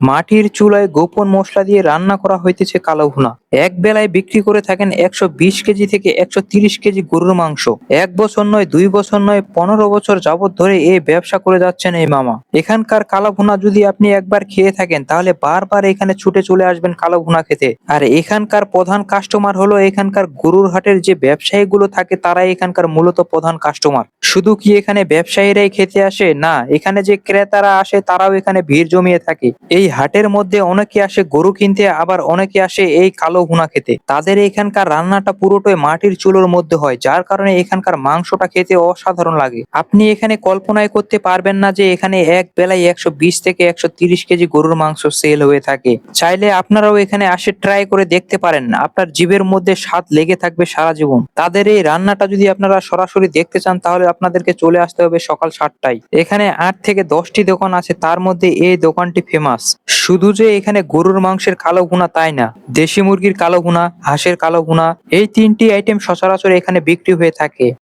মাটির চুলায় গোপন মশলা দিয়ে রান্না করা হইতেছে কালো ভুনা। এক বেলায় বিক্রি করে থাকেন ১২০ কেজি থেকে ১৩০ কেজি গরুর মাংস। ১ বছর নয়, ২ বছর নয়, ১৫ বছর যাবত ধরে এই ব্যবসা করে যাচ্ছেন এই মামা। এখানকার কালো ভুনা যদি আপনি একবার খেয়ে থাকেন তাহলে বারবার এখানে ছুটে চলে আসবেন কালো ভুনা খেতে। আর এখানকার প্রধান কাস্টমার হলো এখানকার গরুর হাটের যে ব্যবসায়ীগুলো থাকে, তারাই এখানকার মূলত প্রধান কাস্টমার। শুধু কি এখানে ব্যবসায়ীরাই খেতে আসে? না, এখানে যে ক্রেতারা আসে তারাও এখানে ভিড় জমিয়ে থাকে। এই হাটের মধ্যে অনেকে আসে গরু কিনতে, আবার অনেকে আসে এই কালো ভুনা খেতে। তাদের এখানকার রান্নাটা পুরোটাই মাটির চুলোর মধ্যে হয়, যার কারণে এখানকার মাংসটা খেতে অসাধারণ লাগে। আপনি এখানে কল্পনাই করতে পারবেন না যে এখানে এক বেলায় ১২০ থেকে ১৩০ কেজি গরুর মাংস সেল হয়ে থাকে। চাইলে আপনারাও এখানে আসে ট্রাই করে দেখতে পারেন, আপনার জিভের মধ্যে স্বাদ লেগে থাকবে সারা জীবন। তাদের এই রান্নাটা যদি আপনারা সরাসরি দেখতে চান তাহলে আপনাদেরকে চলে আসতে হবে সকাল ৭টায়। এখানে ৮ থেকে ১০টি দোকান আছে, তার মধ্যে এই দোকানটি ফেমাস। শুধু যে এখানে গরুর মাংসের কালো ভুনা তাই না, দেশি মুরগির কালো ভুনা, হাঁসের কালো ভুনা, এই ৩টি আইটেম সচরাচর এখানে বিক্রি হয়ে থাকে।